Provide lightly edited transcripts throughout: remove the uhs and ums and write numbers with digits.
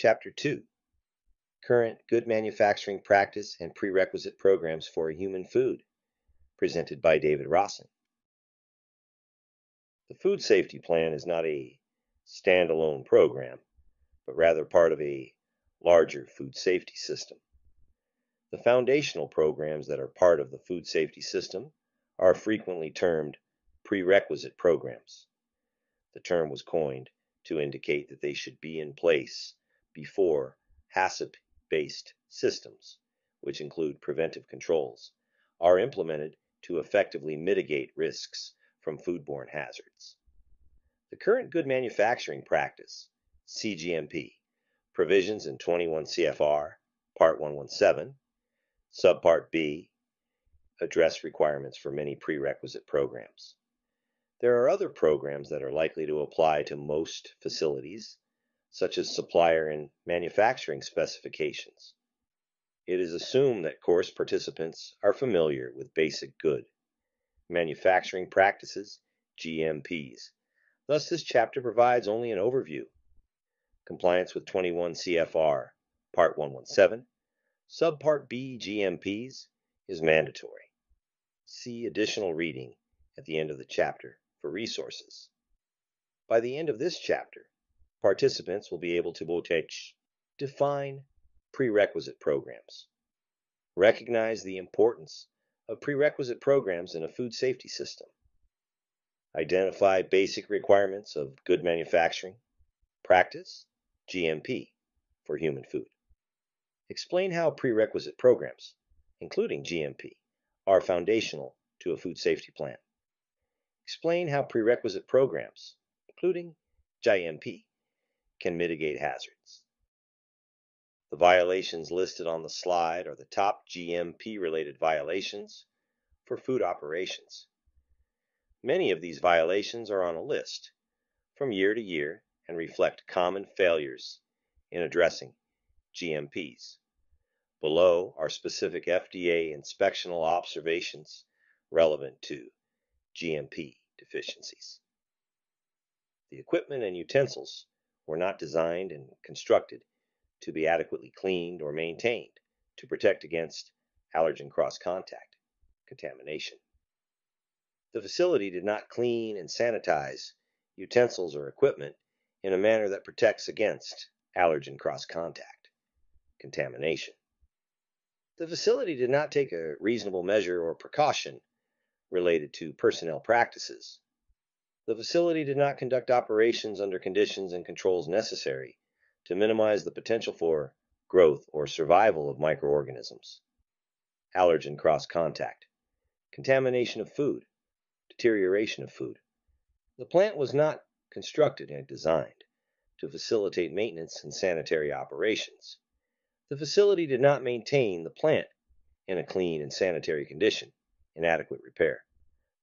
Chapter 2: Current Good Manufacturing Practice and Prerequisite Programs for Human Food, presented by David Rosson. The Food Safety Plan is not a standalone program, but rather part of a larger food safety system. The foundational programs that are part of the food safety system are frequently termed prerequisite programs. The term was coined to indicate that they should be in place before HACCP-based systems, which include preventive controls, are implemented to effectively mitigate risks from foodborne hazards. The Current Good Manufacturing Practice, CGMP, provisions in 21 CFR, Part 117, Subpart B, address requirements for many prerequisite programs. There are other programs that are likely to apply to most facilities, such as supplier and manufacturing specifications. It is assumed that course participants are familiar with basic good manufacturing practices, GMPs. Thus, this chapter provides only an overview. Compliance with 21 CFR, Part 117, Subpart B GMPs is mandatory. See additional reading at the end of the chapter for resources. By the end of this chapter, participants will be able to define prerequisite programs, recognize the importance of prerequisite programs in a food safety system, identify basic requirements of good manufacturing practice, GMP, for human food. Explain how prerequisite programs, including GMP, are foundational to a food safety plan. Explain how prerequisite programs, including GMP, can mitigate hazards. The violations listed on the slide are the top GMP-related violations for food operations. Many of these violations are on a list from year to year and reflect common failures in addressing GMPs. Below are specific FDA inspectional observations relevant to GMP deficiencies. The equipment and utensils were not designed and constructed to be adequately cleaned or maintained to protect against allergen cross-contact contamination. The facility did not clean and sanitize utensils or equipment in a manner that protects against allergen cross-contact contamination. The facility did not take a reasonable measure or precaution related to personnel practices. The facility did not conduct operations under conditions and controls necessary to minimize the potential for growth or survival of microorganisms, allergen cross-contact, contamination of food, deterioration of food. The plant was not constructed and designed to facilitate maintenance and sanitary operations. The facility did not maintain the plant in a clean and sanitary condition in adequate repair.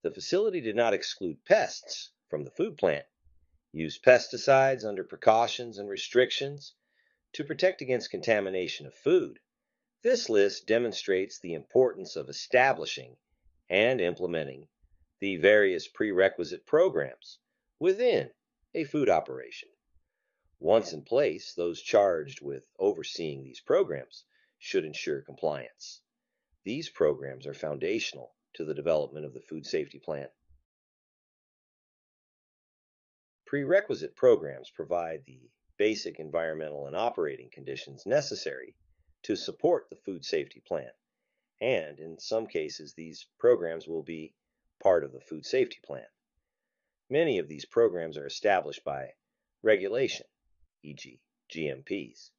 The facility did not exclude pests from the food plant, use pesticides under precautions and restrictions to protect against contamination of food. This list demonstrates the importance of establishing and implementing the various prerequisite programs within a food operation. Once in place, those charged with overseeing these programs should ensure compliance. These programs are foundational to the development of the food safety plan. Prerequisite programs provide the basic environmental and operating conditions necessary to support the food safety plan, and in some cases these programs will be part of the food safety plan. Many of these programs are established by regulation, e.g. GMPs.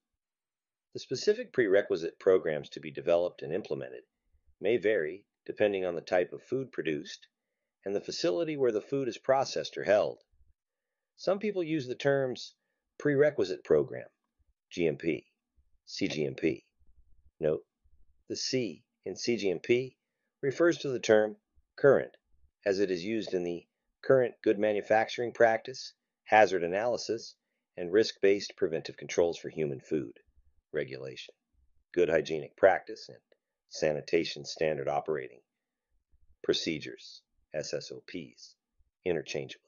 The specific prerequisite programs to be developed and implemented may vary depending on the type of food produced and the facility where the food is processed or held. Some people use the terms prerequisite program, GMP, CGMP. Note, the C in CGMP refers to the term current, as it is used in the Current Good Manufacturing Practice, Hazard Analysis, and Risk-Based Preventive Controls for Human Food regulation, Good Hygienic Practice, and Sanitation Standard Operating Procedures, SSOPs, interchangeably.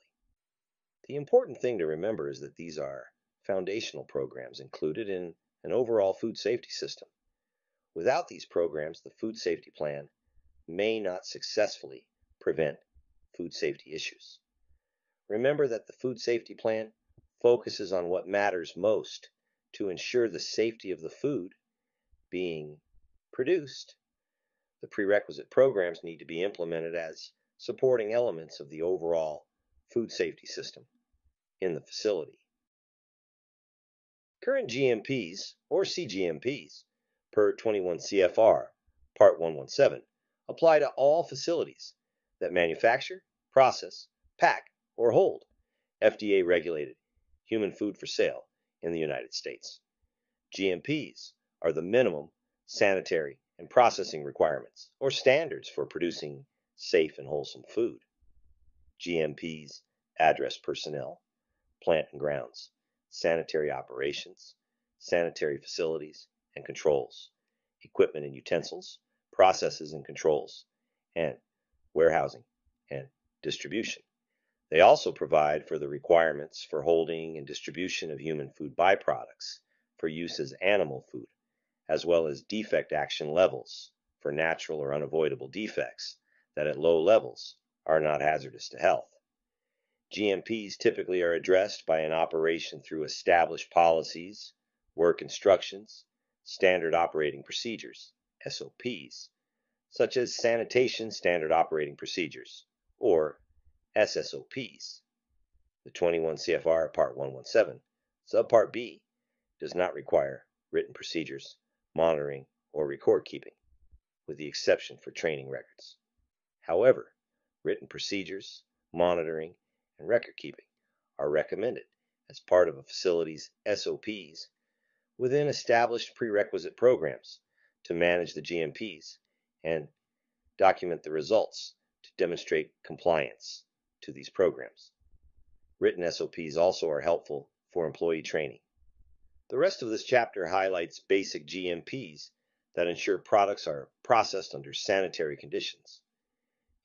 The important thing to remember is that these are foundational programs included in an overall food safety system. Without these programs, the food safety plan may not successfully prevent food safety issues. Remember that the food safety plan focuses on what matters most to ensure the safety of the food being produced. The prerequisite programs need to be implemented as supporting elements of the overall food safety system in the facility. Current GMPs or CGMPs per 21 CFR Part 117 apply to all facilities that manufacture, process, pack, or hold FDA-regulated human food for sale in the United States. GMPs are the minimum sanitary and processing requirements or standards for producing safe and wholesome food. GMPs address personnel, plant and grounds, sanitary operations, sanitary facilities and controls, equipment and utensils, processes and controls, and warehousing and distribution. They also provide for the requirements for holding and distribution of human food byproducts for use as animal food, as well as defect action levels for natural or unavoidable defects that at low levels are not hazardous to health. GMPs typically are addressed by an operation through established policies, work instructions, standard operating procedures, SOPs, such as Sanitation Standard Operating Procedures, or SSOPs. The 21 CFR Part 117, Subpart B, does not require written procedures, monitoring, or record keeping, with the exception for training records. However, written procedures, monitoring, and record keeping are recommended as part of a facility's SOPs within established prerequisite programs to manage the GMPs and document the results to demonstrate compliance to these programs. Written SOPs also are helpful for employee training. The rest of this chapter highlights basic GMPs that ensure products are processed under sanitary conditions.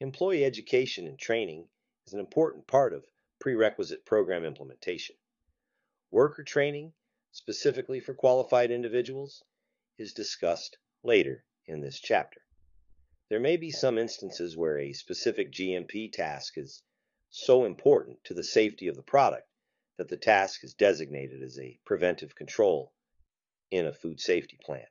Employee education and training is an important part of prerequisite program implementation. Worker training, specifically for qualified individuals, is discussed later in this chapter. There may be some instances where a specific GMP task is so important to the safety of the product that the task is designated as a preventive control in a food safety plan.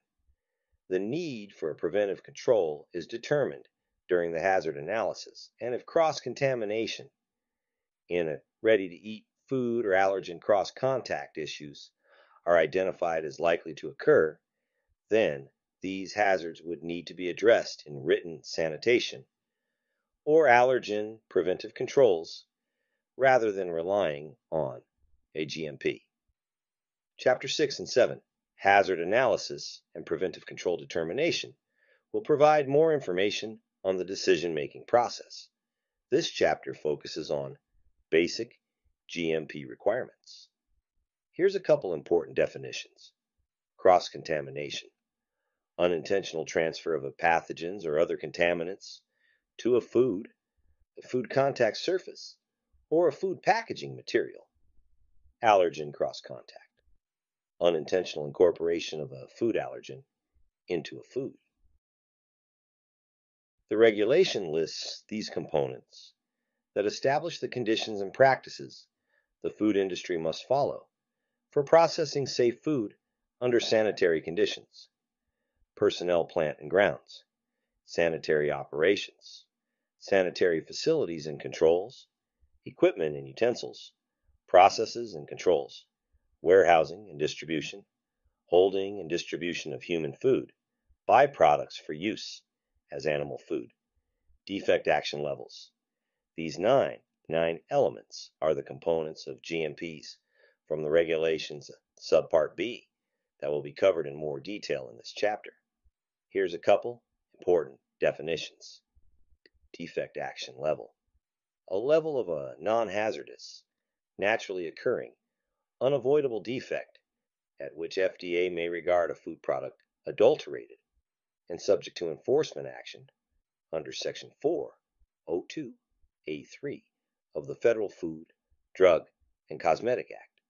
The need for a preventive control is determined during the hazard analysis, and if cross-contamination in a ready-to-eat food or allergen cross-contact issues are identified as likely to occur, then these hazards would need to be addressed in written sanitation or allergen preventive controls rather than relying on a GMP. Chapter 6 and 7, Hazard Analysis and Preventive Control Determination, will provide more information on the decision-making process. This chapter focuses on basic GMP requirements. Here's a couple important definitions. Cross-contamination, unintentional transfer of pathogens or other contaminants to a food contact surface, or a food packaging material. Allergen cross-contact, unintentional incorporation of a food allergen into a food. The regulation lists these components that establish the conditions and practices the food industry must follow for processing safe food under sanitary conditions. Personnel, plant and grounds, sanitary operations, sanitary facilities and controls, equipment and utensils, processes and controls, warehousing and distribution, holding and distribution of human food, byproducts for use as animal food, defect action levels. These nine elements are the components of GMPs from the regulations Subpart B that will be covered in more detail in this chapter. Here's a couple important definitions. Defect action level, a level of a non-hazardous, naturally occurring, unavoidable defect at which FDA may regard a food product adulterated and subject to enforcement action under Section 402A3 of the Federal Food, Drug, and Cosmetic Act,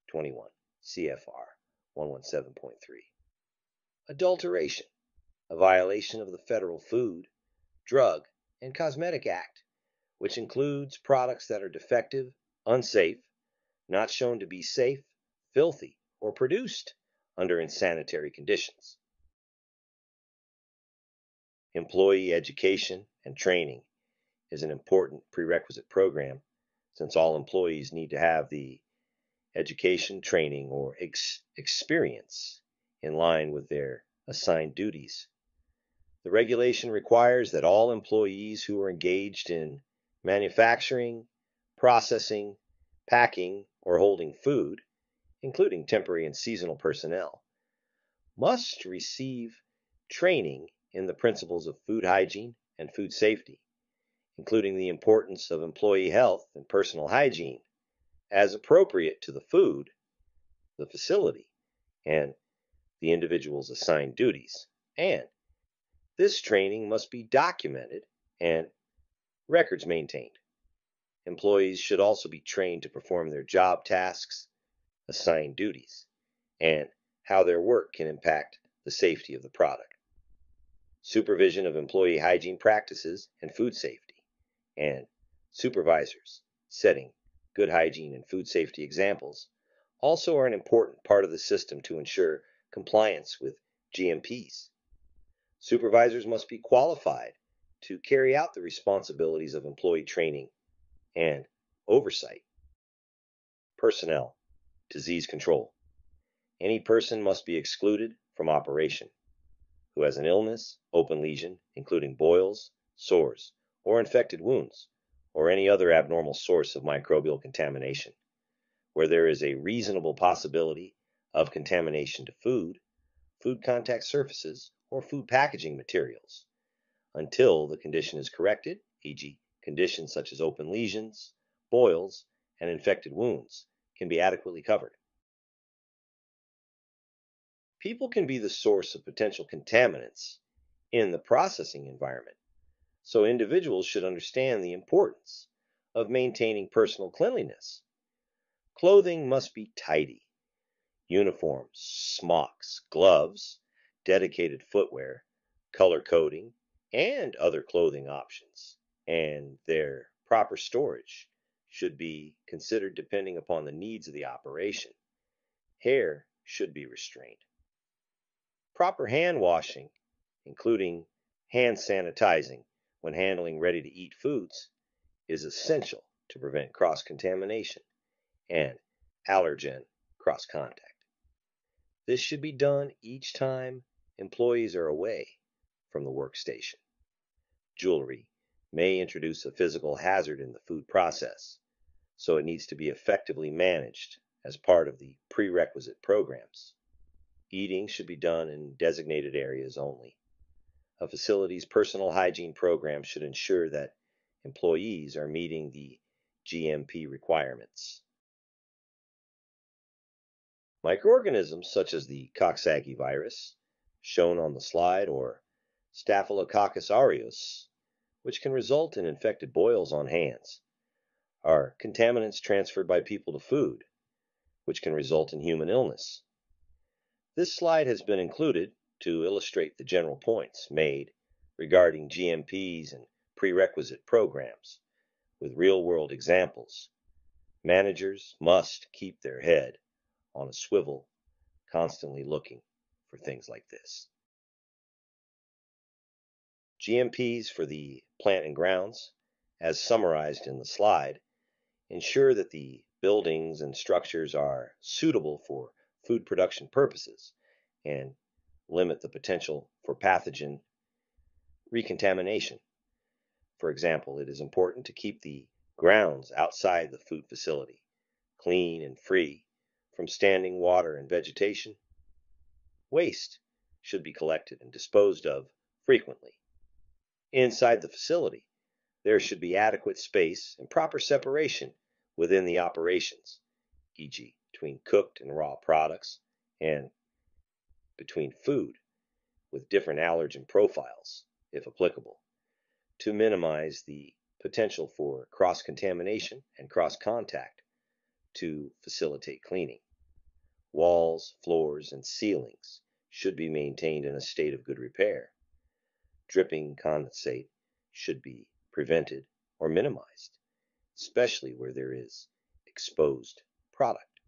21 CFR 117.3. Adulteration, a violation of the Federal Food, Drug, and Cosmetic Act, which includes products that are defective, unsafe, not shown to be safe, filthy, or produced under unsanitary conditions. Employee education and training is an important prerequisite program since all employees need to have the education, training, or experience in line with their assigned duties. The regulation requires that all employees who are engaged in manufacturing, processing, packing, or holding food, including temporary and seasonal personnel, must receive training in the principles of food hygiene and food safety, including the importance of employee health and personal hygiene as appropriate to the food, the facility, and the individual's assigned duties. And this training must be documented and records maintained. Employees should also be trained to perform their job tasks, assigned duties, and how their work can impact the safety of the product. Supervision of employee hygiene practices and food safety, and supervisors setting good hygiene and food safety examples also are an important part of the system to ensure compliance with GMPs. Supervisors must be qualified to carry out the responsibilities of employee training and oversight. Personnel, disease control. Any person must be excluded from operation who has an illness, open lesion, including boils, sores, or infected wounds, or any other abnormal source of microbial contamination, where there is a reasonable possibility of contamination to food, food contact surfaces, or food packaging materials, until the condition is corrected, e.g., conditions such as open lesions, boils, and infected wounds can be adequately covered. People can be the source of potential contaminants in the processing environment, so individuals should understand the importance of maintaining personal cleanliness. Clothing must be tidy. Uniforms, smocks, gloves, dedicated footwear, color coding, and other clothing options, and their proper storage should be considered depending upon the needs of the operation. Hair should be restrained. Proper hand washing, including hand sanitizing when handling ready-to-eat foods, is essential to prevent cross-contamination and allergen cross-contact. This should be done each time employees are away from the workstation. Jewelry may introduce a physical hazard in the food process, so it needs to be effectively managed as part of the prerequisite programs. Eating should be done in designated areas only. A facility's personal hygiene program should ensure that employees are meeting the GMP requirements. Microorganisms such as the Coxsackie virus, shown on the slide, or Staphylococcus aureus, which can result in infected boils on hands, are contaminants transferred by people to food, which can result in human illness. This slide has been included to illustrate the general points made regarding GMPs and prerequisite programs, with real-world examples. Managers must keep their head on a swivel, constantly looking for things like this. GMPs for the plant and grounds, as summarized in the slide, ensure that the buildings and structures are suitable for food production purposes and limit the potential for pathogen recontamination. For example, it is important to keep the grounds outside the food facility clean and free from standing water and vegetation. Waste should be collected and disposed of frequently. Inside the facility, there should be adequate space and proper separation within the operations, e.g., between cooked and raw products, and between food with different allergen profiles, if applicable, to minimize the potential for cross-contamination and cross-contact to facilitate cleaning. Walls, floors, and ceilings should be maintained in a state of good repair. Dripping condensate should be prevented or minimized, especially where there is exposed product.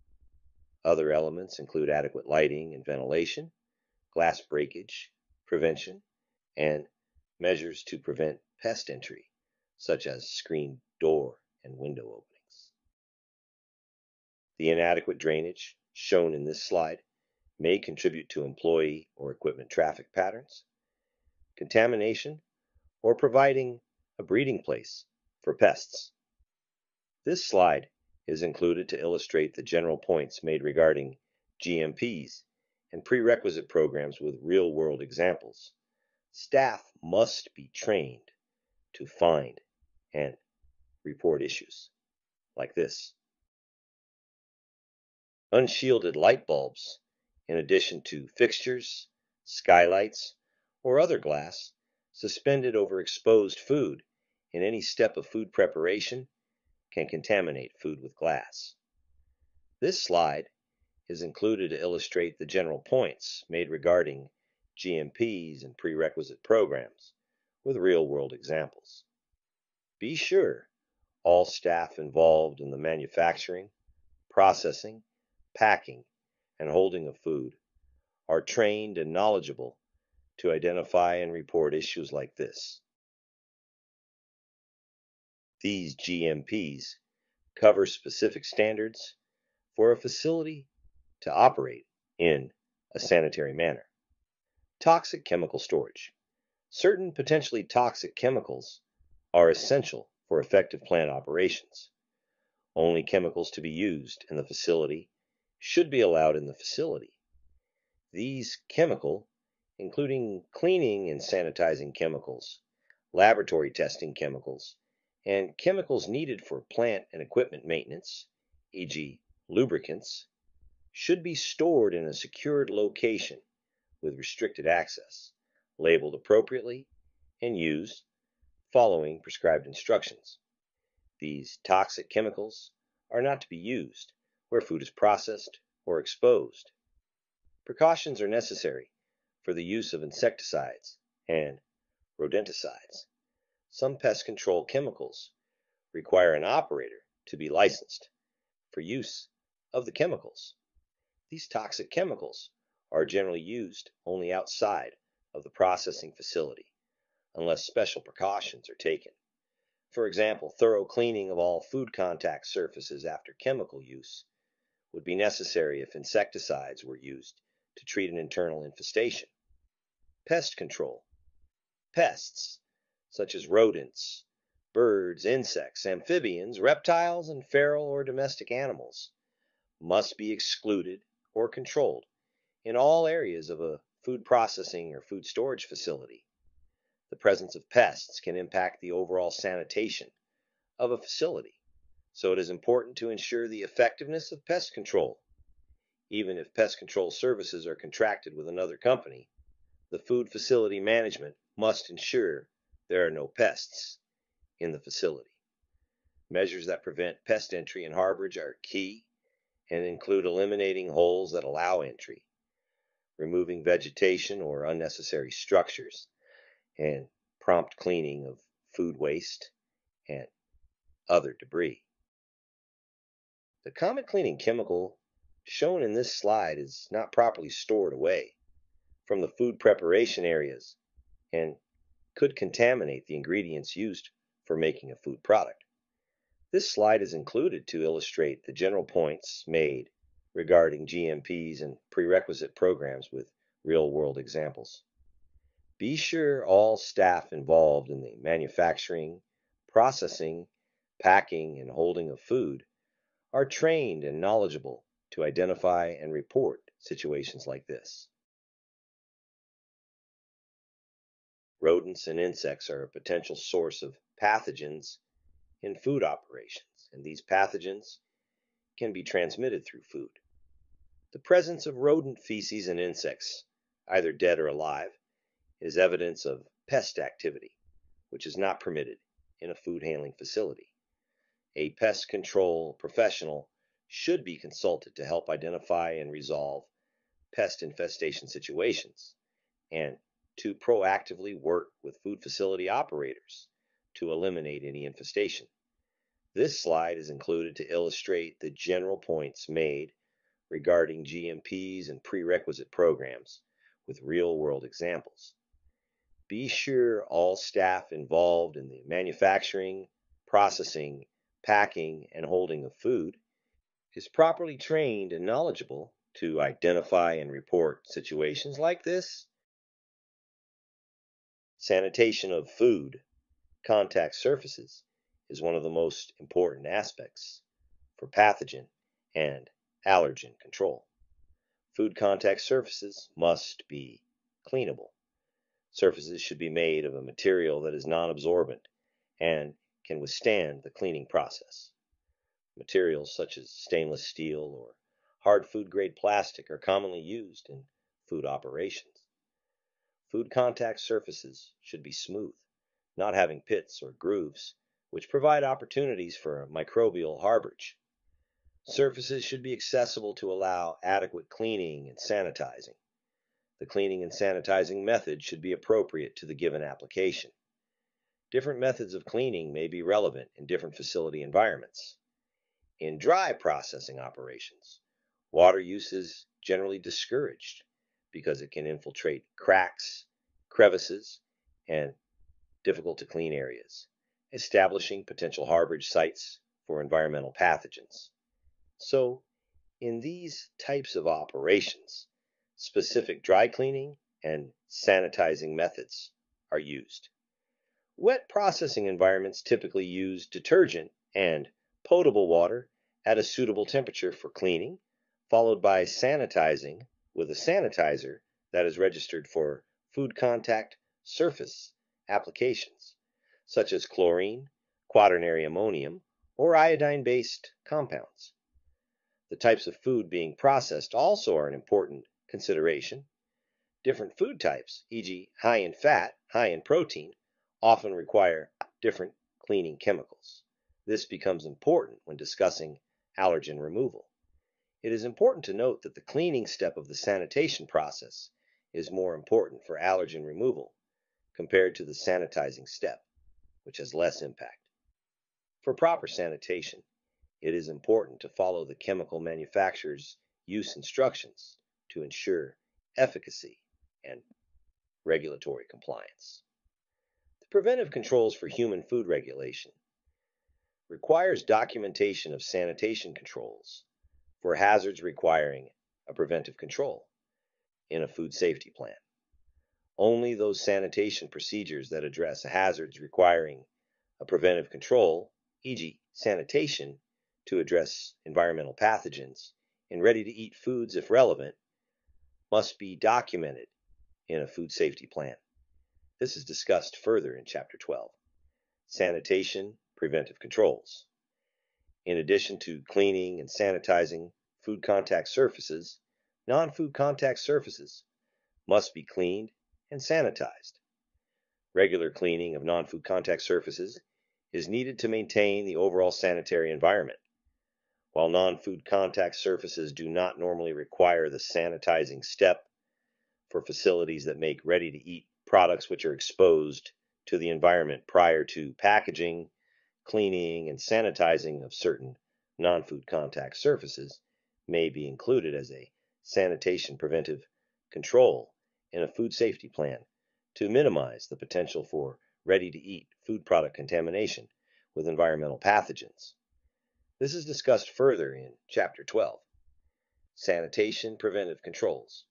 Other elements include adequate lighting and ventilation, glass breakage prevention, and measures to prevent pest entry, such as screened door and window openings. The inadequate drainage shown in this slide may contribute to employee or equipment traffic patterns, contamination, or providing a breeding place for pests. This slide is included to illustrate the general points made regarding GMPs and prerequisite programs with real-world examples. Staff must be trained to find and report issues like this. Unshielded light bulbs, in addition to fixtures, skylights, or other glass, suspended over exposed food in any step of food preparation can contaminate food with glass. This slide is included to illustrate the general points made regarding GMPs and prerequisite programs with real-world examples. Be sure all staff involved in the manufacturing, processing, packing, and holding of food are trained and knowledgeable to identify and report issues like this. These GMPs cover specific standards for a facility to operate in a sanitary manner. Toxic chemical storage. Certain potentially toxic chemicals are essential for effective plant operations. Only chemicals to be used in the facility should be allowed in the facility. These chemical, including cleaning and sanitizing chemicals, laboratory testing chemicals, and chemicals needed for plant and equipment maintenance, e.g. lubricants, should be stored in a secured location with restricted access, labeled appropriately, and used following prescribed instructions. These toxic chemicals are not to be used where food is processed or exposed. Precautions are necessary for the use of insecticides and rodenticides. Some pest control chemicals require an operator to be licensed for use of the chemicals. These toxic chemicals are generally used only outside of the processing facility, unless special precautions are taken. For example, thorough cleaning of all food contact surfaces after chemical use would be necessary if insecticides were used to treat an internal infestation. Pest control. Pests, such as rodents, birds, insects, amphibians, reptiles, and feral or domestic animals, must be excluded or controlled in all areas of a food processing or food storage facility. The presence of pests can impact the overall sanitation of a facility, so it is important to ensure the effectiveness of pest control. Even if pest control services are contracted with another company, the food facility management must ensure there are no pests in the facility. Measures that prevent pest entry and harborage are key and include eliminating holes that allow entry, removing vegetation or unnecessary structures, and prompt cleaning of food waste and other debris. The common cleaning chemical shown in this slide is not properly stored away from the food preparation areas and could contaminate the ingredients used for making a food product. This slide is included to illustrate the general points made regarding GMPs and prerequisite programs with real-world examples. Be sure all staff involved in the manufacturing, processing, packing, and holding of food are trained and knowledgeable to identify and report situations like this. Rodents and insects are a potential source of pathogens in food operations, and these pathogens can be transmitted through food. The presence of rodent feces and insects, either dead or alive, is evidence of pest activity, which is not permitted in a food handling facility. A pest control professional should be consulted to help identify and resolve pest infestation situations and to proactively work with food facility operators to eliminate any infestation. This slide is included to illustrate the general points made regarding GMPs and prerequisite programs with real-world examples. Be sure all staff involved in the manufacturing, processing, packing, and holding of food is properly trained and knowledgeable to identify and report situations like this. Sanitation of food contact surfaces is one of the most important aspects for pathogen and allergen control. Food contact surfaces must be cleanable. Surfaces should be made of a material that is non-absorbent and can withstand the cleaning process. Materials such as stainless steel or hard food-grade plastic are commonly used in food operations. Food contact surfaces should be smooth, not having pits or grooves, which provide opportunities for microbial harborage. Surfaces should be accessible to allow adequate cleaning and sanitizing. The cleaning and sanitizing method should be appropriate to the given application. Different methods of cleaning may be relevant in different facility environments. In dry processing operations, water use is generally discouraged because it can infiltrate cracks, crevices, and difficult to clean areas, establishing potential harborage sites for environmental pathogens. So, in these types of operations, specific dry cleaning and sanitizing methods are used. Wet processing environments typically use detergent and potable water at a suitable temperature for cleaning, followed by sanitizing with a sanitizer that is registered for food contact surface applications, such as chlorine, quaternary ammonium, or iodine-based compounds. The types of food being processed also are an important consideration. Different food types, e.g. high in fat, high in protein, often require different cleaning chemicals. This becomes important when discussing allergen removal. It is important to note that the cleaning step of the sanitation process is more important for allergen removal compared to the sanitizing step, which has less impact. For proper sanitation, it is important to follow the chemical manufacturer's use instructions to ensure efficacy and regulatory compliance. The preventive controls for human food regulation requires documentation of sanitation controls for hazards requiring a preventive control in a food safety plan. Only those sanitation procedures that address hazards requiring a preventive control, e.g. sanitation to address environmental pathogens in ready-to-eat foods if relevant, must be documented in a food safety plan. This is discussed further in Chapter 12, Sanitation Preventive Controls. In addition to cleaning and sanitizing food contact surfaces, non-food contact surfaces must be cleaned and sanitized. Regular cleaning of non-food contact surfaces is needed to maintain the overall sanitary environment. While non-food contact surfaces do not normally require the sanitizing step for facilities that make ready-to-eat products which are exposed to the environment prior to packaging, cleaning, and sanitizing of certain non-food contact surfaces may be included as a sanitation preventive control in a food safety plan to minimize the potential for ready-to-eat food product contamination with environmental pathogens. This is discussed further in Chapter 12, Sanitation Preventive Controls.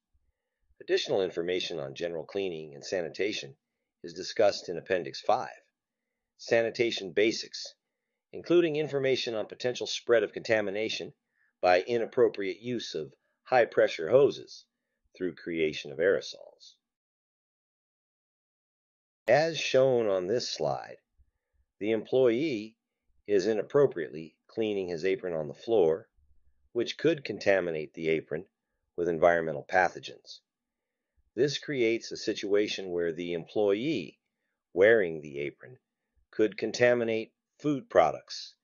Additional information on general cleaning and sanitation is discussed in Appendix 5, Sanitation Basics, including information on potential spread of contamination by inappropriate use of high-pressure hoses through creation of aerosols. As shown on this slide, the employee is inappropriately cleaning his apron on the floor, which could contaminate the apron with environmental pathogens. This creates a situation where the employee wearing the apron could contaminate food products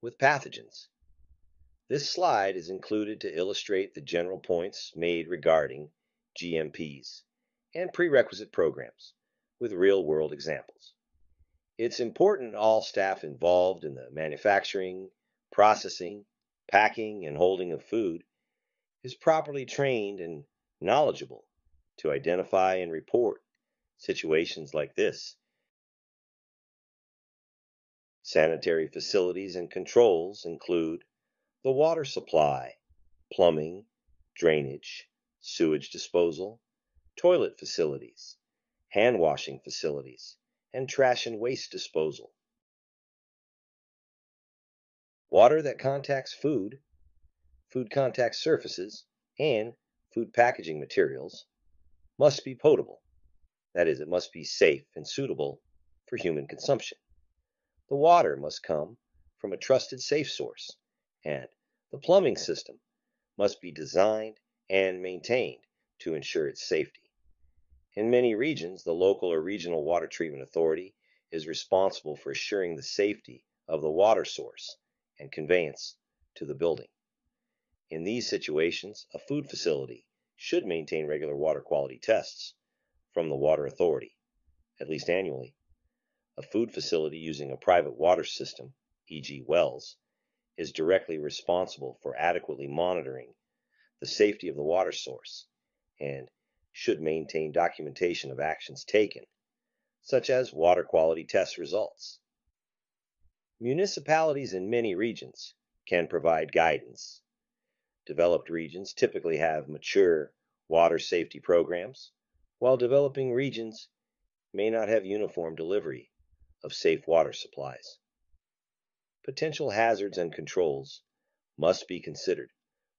with pathogens. This slide is included to illustrate the general points made regarding GMPs and prerequisite programs with real-world examples. It's important all staff involved in the manufacturing, processing, packing, and holding of food is properly trained and knowledgeable to identify and report situations like this. Sanitary facilities and controls include the water supply, plumbing, drainage, sewage disposal, toilet facilities, hand washing facilities, and trash and waste disposal. Water that contacts food, food contact surfaces, and food packaging materials must be potable. That is, it must be safe and suitable for human consumption. The water must come from a trusted safe source, and the plumbing system must be designed and maintained to ensure its safety. In many regions, the local or regional water treatment authority is responsible for assuring the safety of the water source and conveyance to the building. In these situations, a food facility should maintain regular water quality tests from the water authority, at least annually. A food facility using a private water system, e.g. wells, is directly responsible for adequately monitoring the safety of the water source and should maintain documentation of actions taken, such as water quality test results. Municipalities in many regions can provide guidance. Developed regions typically have mature water safety programs, while developing regions may not have uniform delivery of safe water supplies. Potential hazards and controls must be considered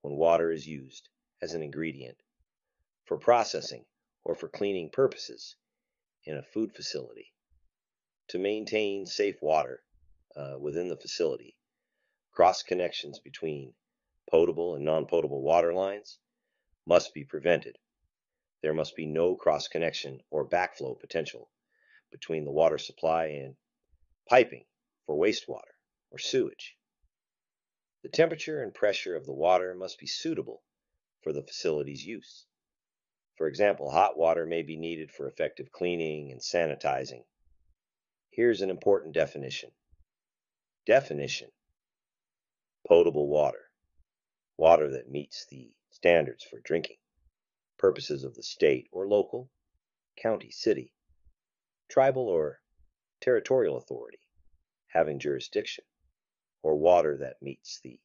when water is used as an ingredient for processing or for cleaning purposes in a food facility. To maintain safe water within the facility, cross connections between potable and non-potable water lines must be prevented. There must be no cross connection or backflow potential between the water supply and piping for wastewater or sewage. The temperature and pressure of the water must be suitable for the facility's use. For example, hot water may be needed for effective cleaning and sanitizing. Here's an important definition. Definition: potable water, water that meets the standards for drinking, purposes of the state or local, county, city, tribal or territorial authority having jurisdiction, or water that meets the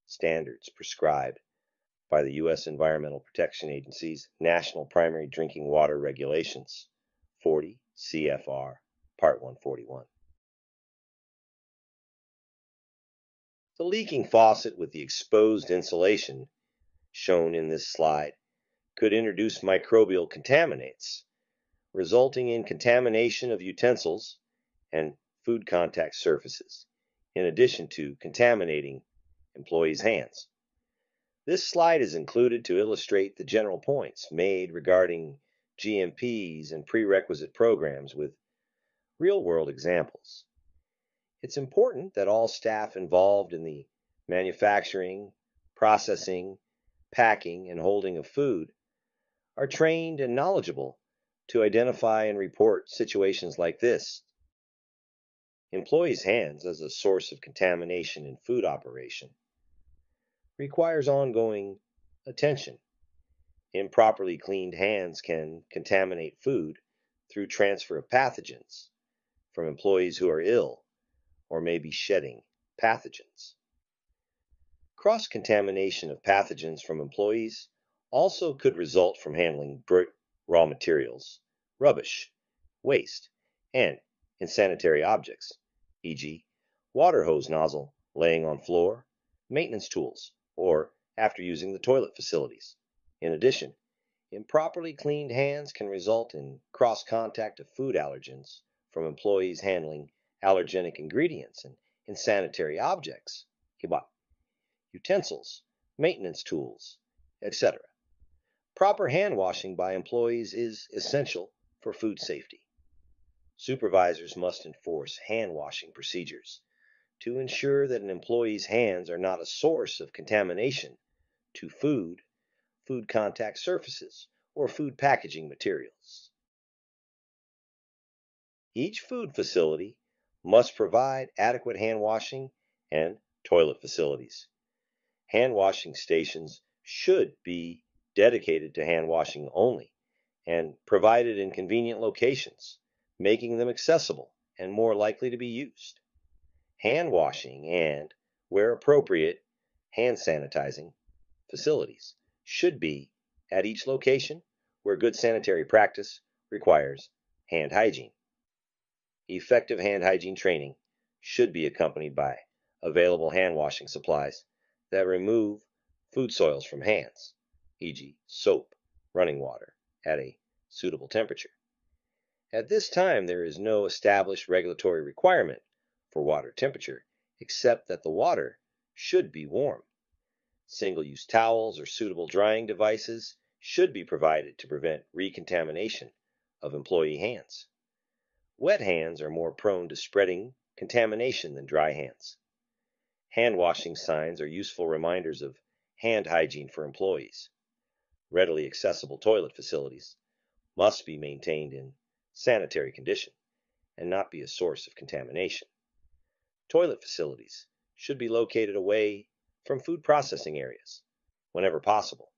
standards prescribed by the U.S. Environmental Protection Agency's National Primary Drinking Water Regulations, 40 CFR, Part 141. The leaking faucet with the exposed insulation shown in this slide could introduce microbial contaminants, resulting in contamination of utensils and food contact surfaces, in addition to contaminating employees' hands. This slide is included to illustrate the general points made regarding GMPs and prerequisite programs with real-world examples. It's important that all staff involved in the manufacturing, processing, packing, and holding of food are trained and knowledgeable to identify and report situations like this. Employees' hands as a source of contamination in food operation requires ongoing attention. Improperly cleaned hands can contaminate food through transfer of pathogens from employees who are ill or may be shedding pathogens. Cross-contamination of pathogens from employees also could result from handling raw materials, rubbish, waste, and insanitary objects, e.g., water hose nozzle laying on floor, maintenance tools, or after using the toilet facilities. In addition, improperly cleaned hands can result in cross-contact of food allergens from employees handling allergenic ingredients and insanitary objects, utensils, maintenance tools, etc. Proper hand washing by employees is essential for food safety. Supervisors must enforce hand washing procedures to ensure that an employee's hands are not a source of contamination to food, food contact surfaces, or food packaging materials. Each food facility must provide adequate hand washing and toilet facilities. Hand washing stations should be dedicated to hand washing only and provided in convenient locations, making them accessible and more likely to be used. Hand washing and, where appropriate, hand sanitizing facilities should be at each location where good sanitary practice requires hand hygiene. Effective hand hygiene training should be accompanied by available hand washing supplies that remove food soils from hands, e.g., soap, running water, at a suitable temperature. At this time, there is no established regulatory requirement for water temperature, except that the water should be warm. Single-use towels or suitable drying devices should be provided to prevent recontamination of employee hands. Wet hands are more prone to spreading contamination than dry hands. Hand washing signs are useful reminders of hand hygiene for employees. Readily accessible toilet facilities must be maintained in sanitary condition and not be a source of contamination. Toilet facilities should be located away from food processing areas whenever possible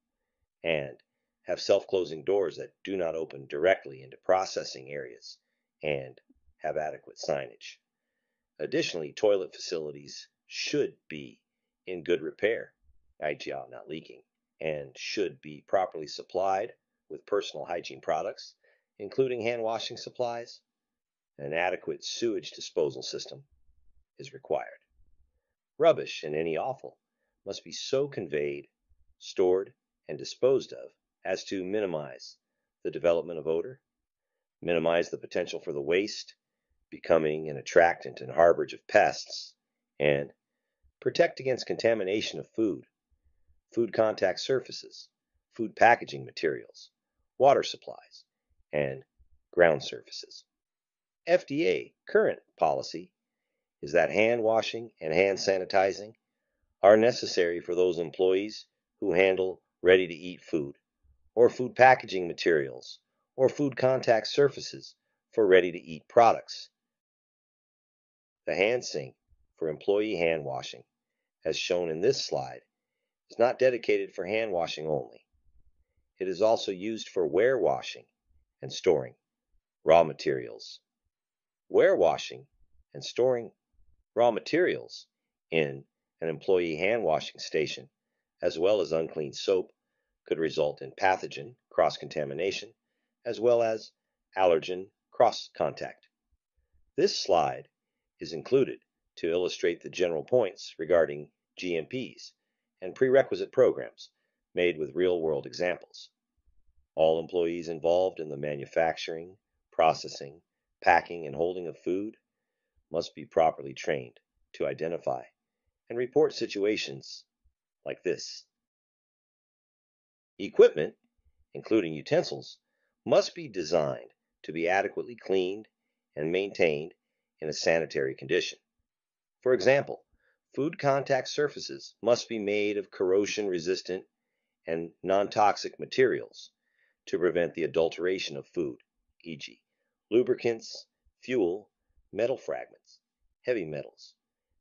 and have self-closing doors that do not open directly into processing areas and have adequate signage. Additionally, toilet facilities should be in good repair, ideal not leaking, and should be properly supplied with personal hygiene products, including hand washing supplies. An adequate sewage disposal system is required. Rubbish and any offal must be so conveyed, stored, and disposed of as to minimize the development of odor, minimize the potential for the waste becoming an attractant and harborage of pests, and protect against contamination of food, food contact surfaces, food packaging materials, water supplies, and ground surfaces. FDA current policy is that hand washing and hand sanitizing are necessary for those employees who handle ready-to-eat food, or food packaging materials, or food contact surfaces for ready-to-eat products. The hand sink for employee hand washing, as shown in this slide, is not dedicated for hand washing only. It is also used for ware washing and storing raw materials. Ware washing and storing raw materials in an employee hand washing station, as well as unclean soap, could result in pathogen cross-contamination, as well as allergen cross-contact. This slide is included to illustrate the general points regarding GMPs and prerequisite programs made with real-world examples. All employees involved in the manufacturing, processing, packing, and holding of food must be properly trained to identify and report situations like this. Equipment, including utensils, must be designed to be adequately cleaned and maintained in a sanitary condition. For example, food contact surfaces must be made of corrosion-resistant and non-toxic materials to prevent the adulteration of food, e.g., lubricants, fuel, metal fragments, heavy metals.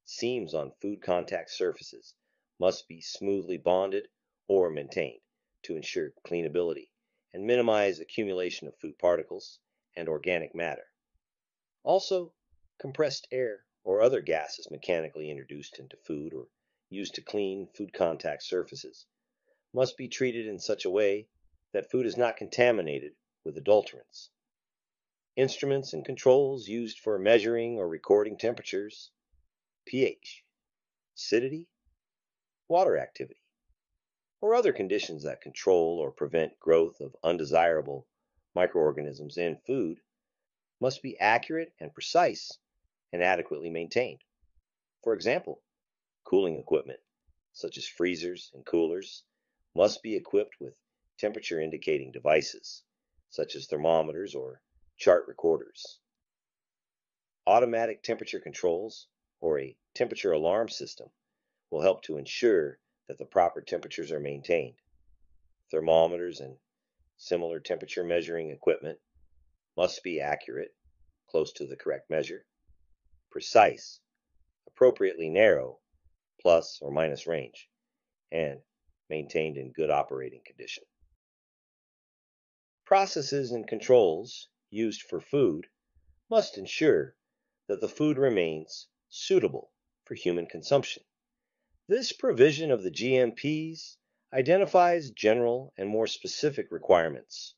Seams on food contact surfaces must be smoothly bonded or maintained to ensure cleanability and minimize accumulation of food particles and organic matter. Also, compressed air or other gases mechanically introduced into food or used to clean food contact surfaces must be treated in such a way that food is not contaminated with adulterants. Instruments and controls used for measuring or recording temperatures, pH, acidity, water activity, or other conditions that control or prevent growth of undesirable microorganisms in food must be accurate and precise and adequately maintained. For example, cooling equipment, such as freezers and coolers, must be equipped with temperature indicating devices, such as thermometers or chart recorders. Automatic temperature controls or a temperature alarm system will help to ensure that the proper temperatures are maintained. Thermometers and similar temperature measuring equipment must be accurate, close to the correct measure, precise, appropriately narrow, plus or minus range, and maintained in good operating condition. Processes and controls used for food must ensure that the food remains suitable for human consumption. This provision of the GMPs identifies general and more specific requirements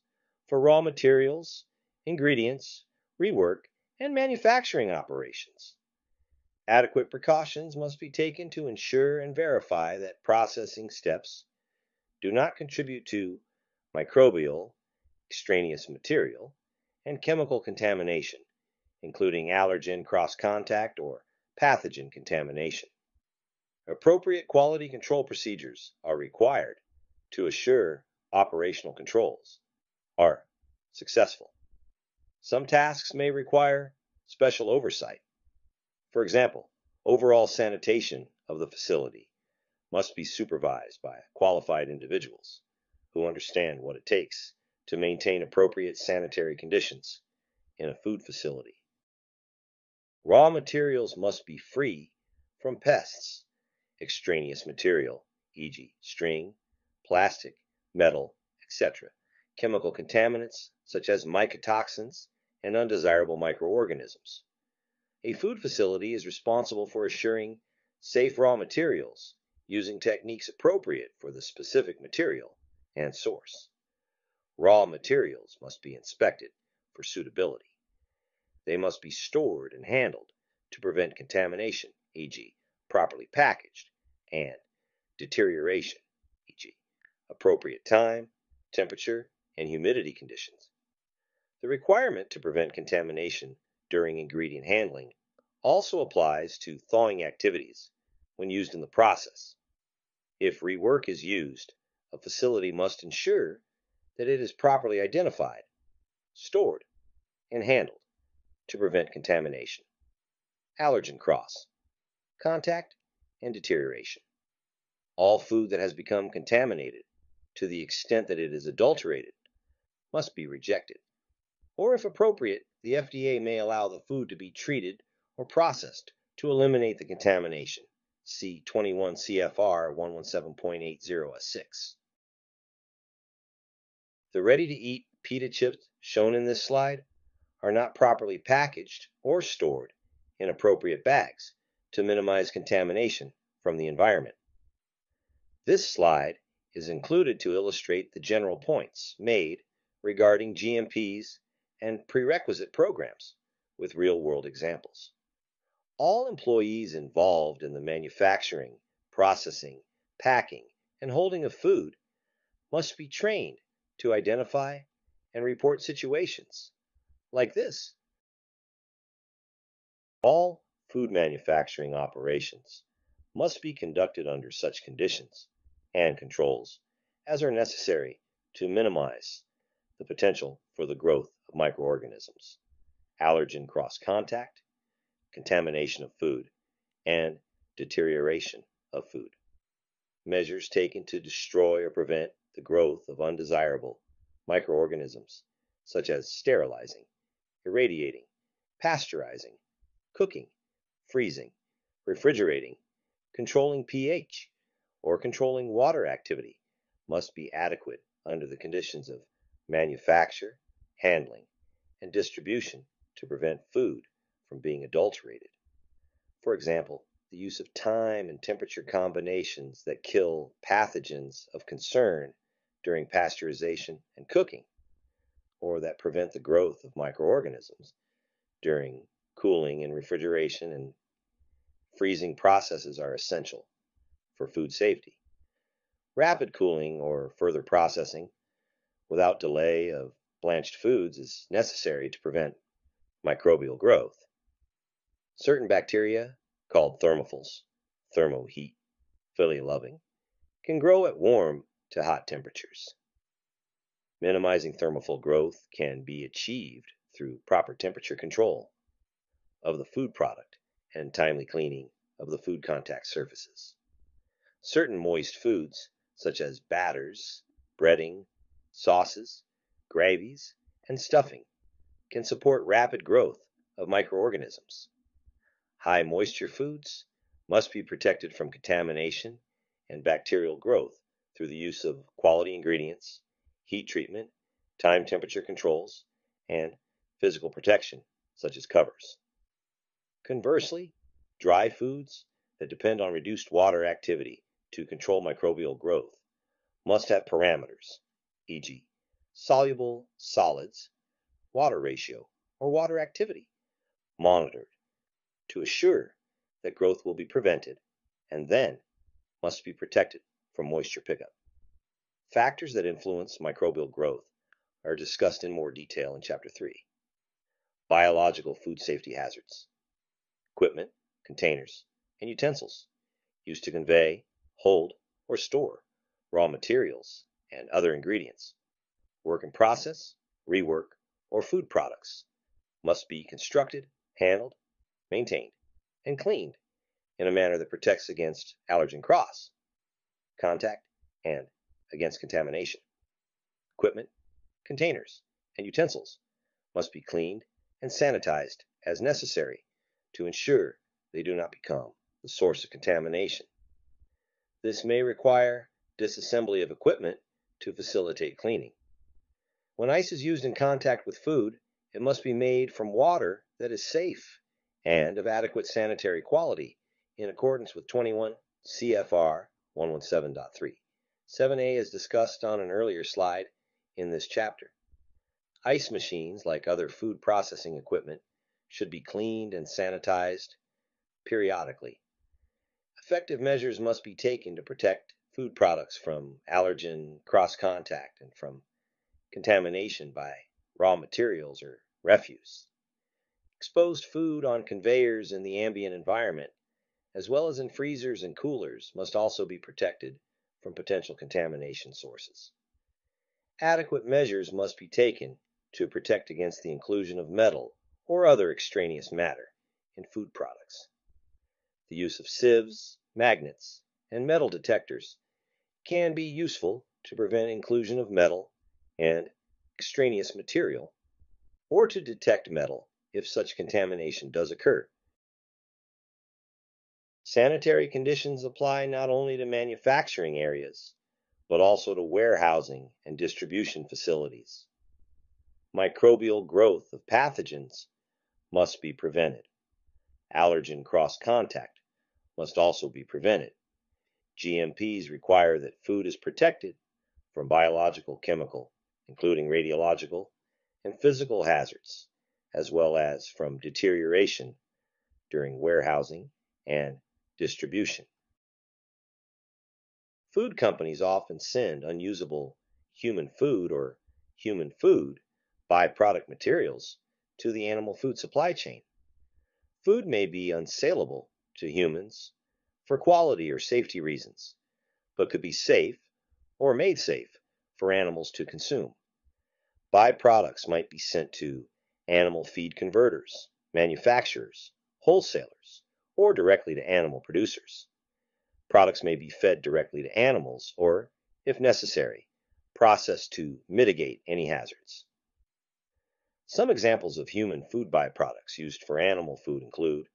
for raw materials, ingredients, rework, and manufacturing operations. Adequate precautions must be taken to ensure and verify that processing steps do not contribute to microbial, extraneous material, and chemical contamination, including allergen cross-contact or pathogen contamination. Appropriate quality control procedures are required to assure operational controls are successful. Some tasks may require special oversight. For example, overall sanitation of the facility must be supervised by qualified individuals who understand what it takes to maintain appropriate sanitary conditions in a food facility. Raw materials must be free from pests, extraneous material, e.g., string, plastic, metal, etc., chemical contaminants such as mycotoxins, and undesirable microorganisms. A food facility is responsible for assuring safe raw materials using techniques appropriate for the specific material and source. Raw materials must be inspected for suitability. They must be stored and handled to prevent contamination, e.g., properly packaged, and deterioration, e.g., appropriate time, temperature, and humidity conditions. The requirement to prevent contamination during ingredient handling also applies to thawing activities when used in the process. If rework is used, a facility must ensure that it is properly identified, stored, and handled to prevent contamination, allergen cross, contact, and deterioration. All food that has become contaminated to the extent that it is adulterated must be rejected. Or if appropriate, the FDA may allow the food to be treated or processed to eliminate the contamination. See 21 CFR 117.80(6). The ready-to-eat pita chips shown in this slide are not properly packaged or stored in appropriate bags to minimize contamination from the environment. This slide is included to illustrate the general points made regarding GMPs and prerequisite programs with real-world examples. All employees involved in the manufacturing, processing, packing, and holding of food must be trained to identify and report situations like this. All food manufacturing operations must be conducted under such conditions and controls as are necessary to minimize the potential for the growth of microorganisms, allergen cross-contact, contamination of food, and deterioration of food. Measures taken to destroy or prevent the growth of undesirable microorganisms, such as sterilizing, irradiating, pasteurizing, cooking, freezing, refrigerating, controlling pH, or controlling water activity, must be adequate under the conditions of manufacture, handling, and distribution to prevent food from being adulterated. For example, the use of time and temperature combinations that kill pathogens of concern during pasteurization and cooking, or that prevent the growth of microorganisms during cooling and refrigeration and freezing processes are essential for food safety. Rapid cooling or further processing without delay of blanched foods is necessary to prevent microbial growth. Certain bacteria, called thermophils, thermoheat, loving, can grow at warm to hot temperatures. Minimizing thermophil growth can be achieved through proper temperature control of the food product and timely cleaning of the food contact surfaces. Certain moist foods, such as batters, breading, sauces, gravies, and stuffing, can support rapid growth of microorganisms. High moisture foods must be protected from contamination and bacterial growth through the use of quality ingredients, heat treatment, time temperature controls, and physical protection, such as covers. Conversely, dry foods that depend on reduced water activity to control microbial growth must have parameters, e.g., soluble solids, water ratio, or water activity, monitored to assure that growth will be prevented and then must be protected from moisture pickup. Factors that influence microbial growth are discussed in more detail in Chapter 3. Biological food safety hazards. Equipment, containers, and utensils used to convey, hold, or store raw materials and other ingredients, work in process, rework, or food products must be constructed, handled, maintained, and cleaned in a manner that protects against allergen cross, contact, and against contamination. Equipment, containers, and utensils must be cleaned and sanitized as necessary to ensure they do not become the source of contamination. This may require disassembly of equipment to facilitate cleaning. When ice is used in contact with food, it must be made from water that is safe and of adequate sanitary quality in accordance with 21 CFR 117.3. 7A is discussed on an earlier slide in this chapter. Ice machines, like other food processing equipment, should be cleaned and sanitized periodically. Effective measures must be taken to protect food products from allergen cross-contact and from contamination by raw materials or refuse. Exposed food on conveyors in the ambient environment, as well as in freezers and coolers, must also be protected from potential contamination sources. Adequate measures must be taken to protect against the inclusion of metal or other extraneous matter in food products. The use of sieves, magnets, and metal detectors can be useful to prevent inclusion of metal and extraneous material, or to detect metal if such contamination does occur. Sanitary conditions apply not only to manufacturing areas, but also to warehousing and distribution facilities. Microbial growth of pathogens must be prevented. Allergen cross-contact must also be prevented. GMPs require that food is protected from biological, chemical, including radiological, and physical hazards, as well as from deterioration during warehousing and distribution. Food companies often send unusable human food or human food byproduct materials to the animal food supply chain. Food may be unsaleable to humans for quality or safety reasons, but could be safe or made safe for animals to consume. Byproducts might be sent to animal feed converters, manufacturers, wholesalers, or directly to animal producers. Products may be fed directly to animals or, if necessary, processed to mitigate any hazards. Some examples of human food byproducts used for animal food include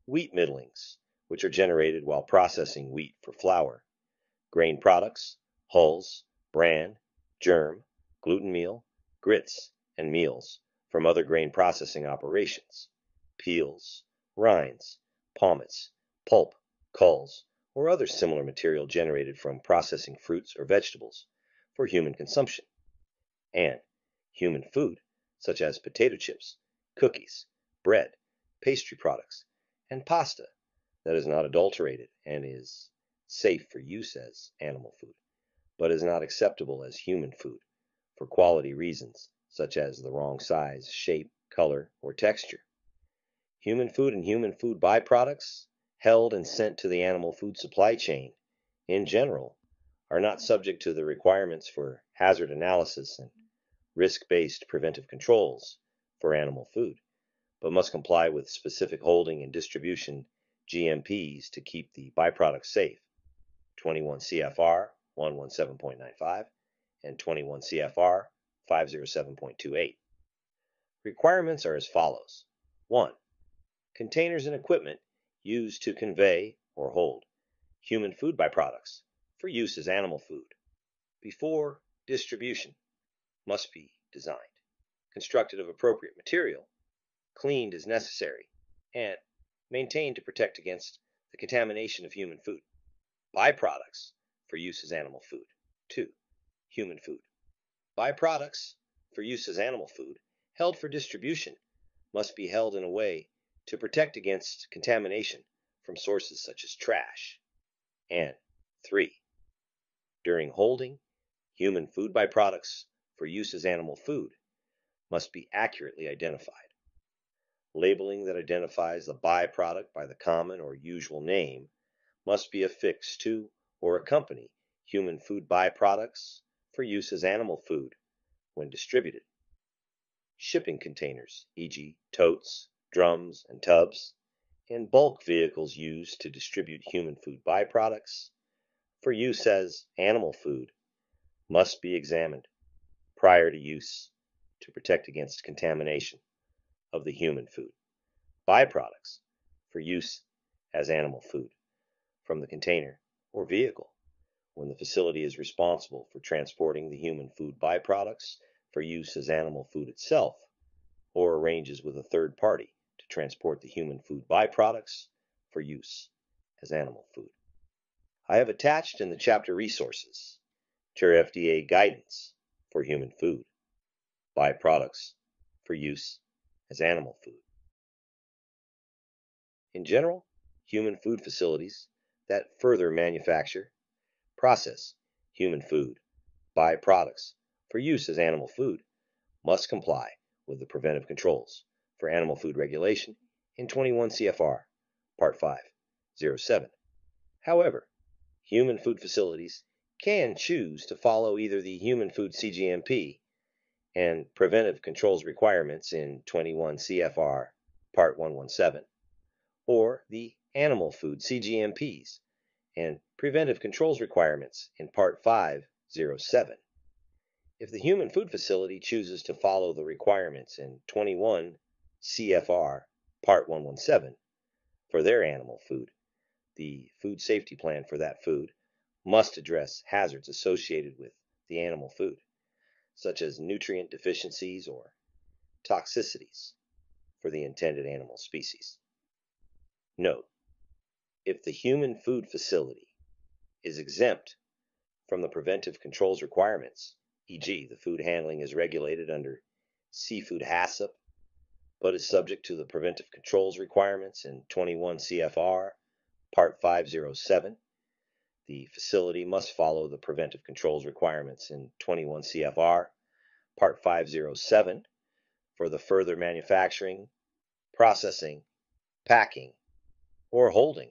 wheat middlings, which are generated while processing wheat for flour, grain products, hulls, bran, germ, gluten meal, grits, and meals from other grain processing operations, peels, rinds, pommets, pulp, culls, or other similar material generated from processing fruits or vegetables for human consumption, and human food such as potato chips, cookies, bread, pastry products, and pasta that is not adulterated and is safe for use as animal food, but is not acceptable as human food for quality reasons such as the wrong size, shape, color, or texture. Human food and human food byproducts held and sent to the animal food supply chain, in general, are not subject to the requirements for hazard analysis and risk-based preventive controls for animal food, but must comply with specific holding and distribution GMPs to keep the byproducts safe, 21 CFR 117.95 and 21 CFR 507.28. Requirements are as follows. 1. Containers and equipment used to convey or hold human food byproducts for use as animal food before distribution must be designed, constructed of appropriate material, cleaned as necessary, and maintained to protect against the contamination of human food. Byproducts for use as animal food. 2. Human food. Byproducts for use as animal food held for distribution must be held in a way to protect against contamination from sources such as trash. And 3. During holding, human food byproducts for use as animal food must be accurately identified. Labeling that identifies the byproduct by the common or usual name must be affixed to or accompany human food byproducts for use as animal food when distributed. Shipping containers, e.g., totes, drums, and tubs, and bulk vehicles used to distribute human food byproducts for use as animal food must be examined prior to use to protect against contamination of the human food byproducts for use as animal food from the container or vehicle when the facility is responsible for transporting the human food byproducts for use as animal food itself, or arranges with a third party to transport the human food byproducts for use as animal food. I have attached in the chapter resources to FDA guidance for human food byproducts for use as animal food. In general, human food facilities that further manufacture, process human food byproducts for use as animal food must comply with the preventive controls for animal food regulation in 21 CFR Part 507. However, human food facilities can choose to follow either the human food CGMP and preventive controls requirements in 21 CFR Part 117, or the animal food CGMPs and preventive controls requirements in Part 507. If the human food facility chooses to follow the requirements in 21 CFR Part 117 for their animal food, the food safety plan for that food must address hazards associated with the animal food, such as nutrient deficiencies or toxicities for the intended animal species. Note, if the human food facility is exempt from the preventive controls requirements, e.g., the food handling is regulated under Seafood HACCP, but is subject to the preventive controls requirements in 21 CFR Part 507, the facility must follow the preventive controls requirements in 21 CFR Part 507 for the further manufacturing, processing, packing, or holding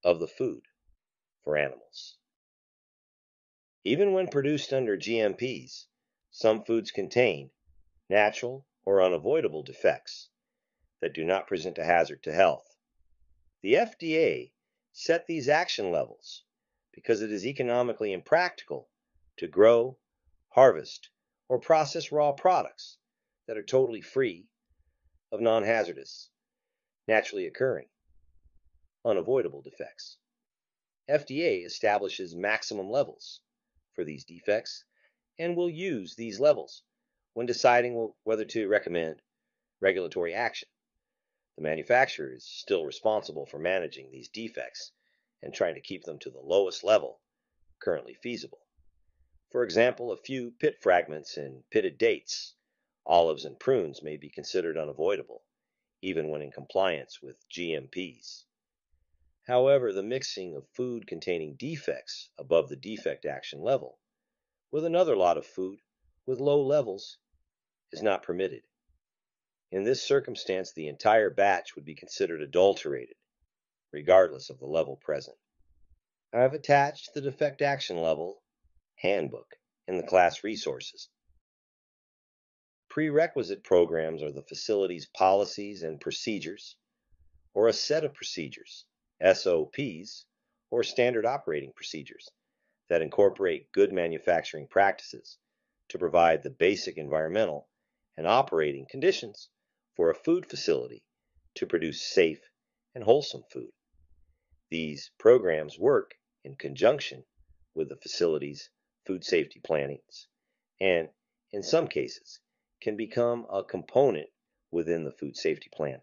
of the food for animals. Even when produced under GMPs, some foods contain natural or unavoidable defects that do not present a hazard to health. The FDA set these action levels because it is economically impractical to grow, harvest, or process raw products that are totally free of non-hazardous, naturally occurring, unavoidable defects. FDA establishes maximum levels for these defects and will use these levels when deciding whether to recommend regulatory action. The manufacturer is still responsible for managing these defects and trying to keep them to the lowest level currently feasible. For example, a few pit fragments in pitted dates, olives, and prunes may be considered unavoidable, even when in compliance with GMPs. However, the mixing of food containing defects above the defect action level with another lot of food with low levels is not permitted. In this circumstance, the entire batch would be considered adulterated, regardless of the level present. I have attached the defect action level handbook in the class resources. Prerequisite programs are the facility's policies and procedures, or a set of procedures, SOPs, or standard operating procedures, that incorporate good manufacturing practices to provide the basic environmental and operating conditions for a food facility to produce safe and wholesome food. These programs work in conjunction with the facility's food safety plannings and, in some cases, can become a component within the food safety plan.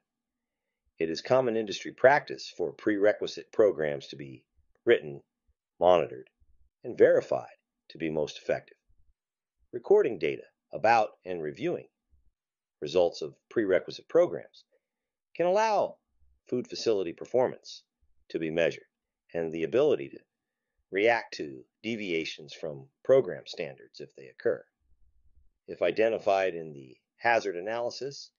It is common industry practice for prerequisite programs to be written, monitored, and verified to be most effective. Recording data about and reviewing results of prerequisite programs can allow food facility performance to be measured and the ability to react to deviations from program standards if they occur. If identified in the hazard analysis,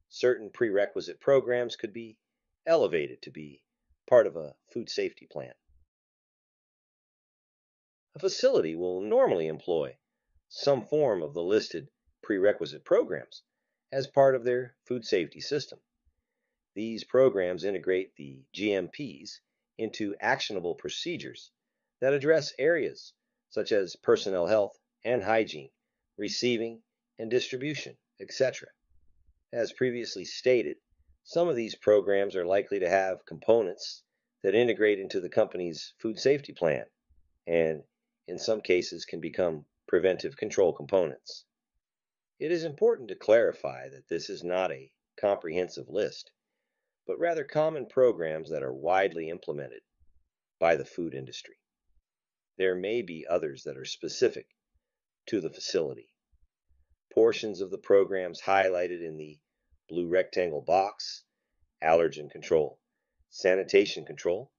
certain prerequisite programs could be elevated to be part of a food safety plan. A facility will normally employ some form of the listed prerequisite programs as part of their food safety system. These programs integrate the GMPs into actionable procedures that address areas such as personnel health and hygiene, receiving and distribution, etc. As previously stated, some of these programs are likely to have components that integrate into the company's food safety plan, and in some cases can become preventive control components. It is important to clarify that this is not a comprehensive list, but rather common programs that are widely implemented by the food industry. There may be others that are specific to the facility. Portions of the programs highlighted in the blue rectangle box: allergen control, sanitation control,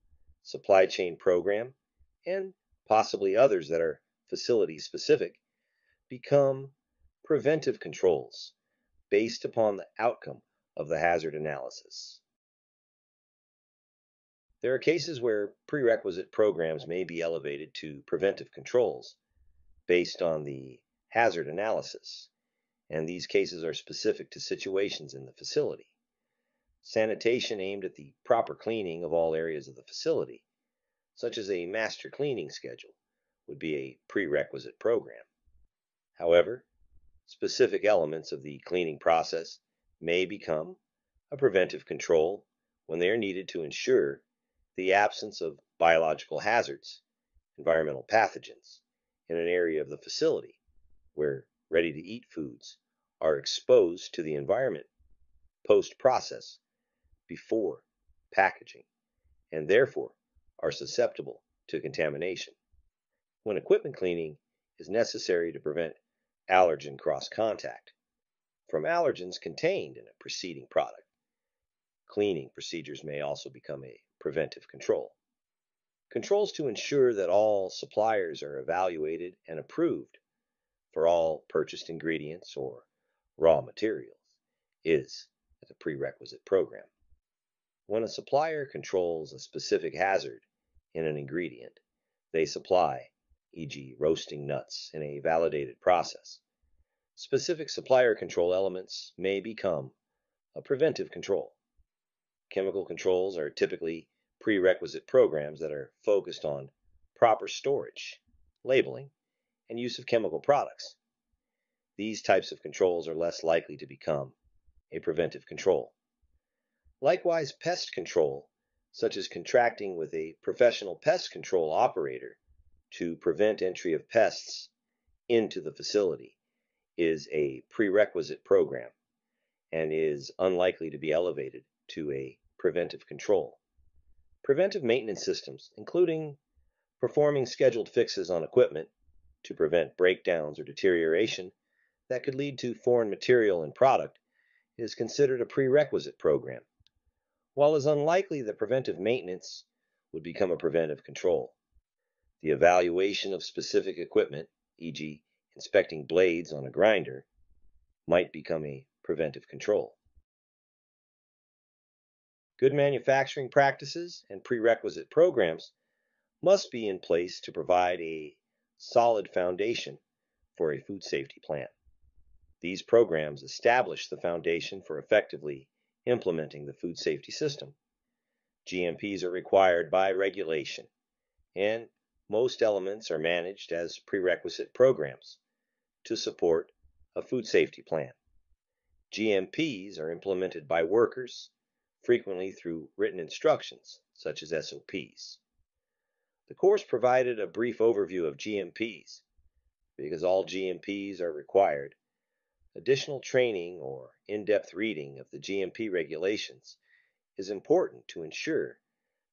supply chain program, and possibly others that are facility specific, become preventive controls based upon the outcome of the hazard analysis. There are cases where prerequisite programs may be elevated to preventive controls based on the hazard analysis, and these cases are specific to situations in the facility. Sanitation aimed at the proper cleaning of all areas of the facility, such as a master cleaning schedule, would be a prerequisite program. However, specific elements of the cleaning process may become a preventive control when they are needed to ensure the absence of biological hazards, environmental pathogens, in an area of the facility where ready-to-eat foods are exposed to the environment post-process before packaging, and therefore are susceptible to contamination. When equipment cleaning is necessary to prevent allergen cross-contact from allergens contained in a preceding product, cleaning procedures may also become a preventive control. Controls to ensure that all suppliers are evaluated and approved for all purchased ingredients or raw materials is a prerequisite program. When a supplier controls a specific hazard in an ingredient they supply, e.g. roasting nuts in a validated process, specific supplier control elements may become a preventive control. Chemical controls are typically prerequisite programs that are focused on proper storage, labeling, and use of chemical products. These types of controls are less likely to become a preventive control. Likewise, pest control, such as contracting with a professional pest control operator to prevent entry of pests into the facility, is a prerequisite program and is unlikely to be elevated to a preventive control. Preventive maintenance systems, including performing scheduled fixes on equipment to prevent breakdowns or deterioration that could lead to foreign material and product, is considered a prerequisite program, while it is unlikely that preventive maintenance would become a preventive control. The evaluation of specific equipment, e.g. inspecting blades on a grinder, might become a preventive control. Good manufacturing practices and prerequisite programs must be in place to provide a solid foundation for a food safety plan. These programs establish the foundation for effectively implementing the food safety system. GMPs are required by regulation, and most elements are managed as prerequisite programs to support a food safety plan. GMPs are implemented by workers, frequently through written instructions, such as SOPs. The course provided a brief overview of GMPs. Because all GMPs are required, additional training or in-depth reading of the GMP regulations is important to ensure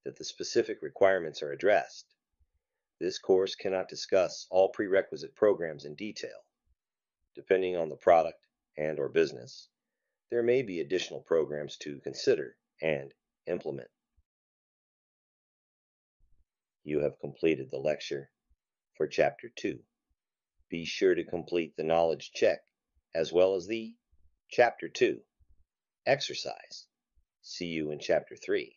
that the specific requirements are addressed. This course cannot discuss all prerequisite programs in detail. Depending on the product and/or business, there may be additional programs to consider and implement. You have completed the lecture for Chapter 2. Be sure to complete the knowledge check as well as the Chapter 2 exercise. See you in Chapter 3.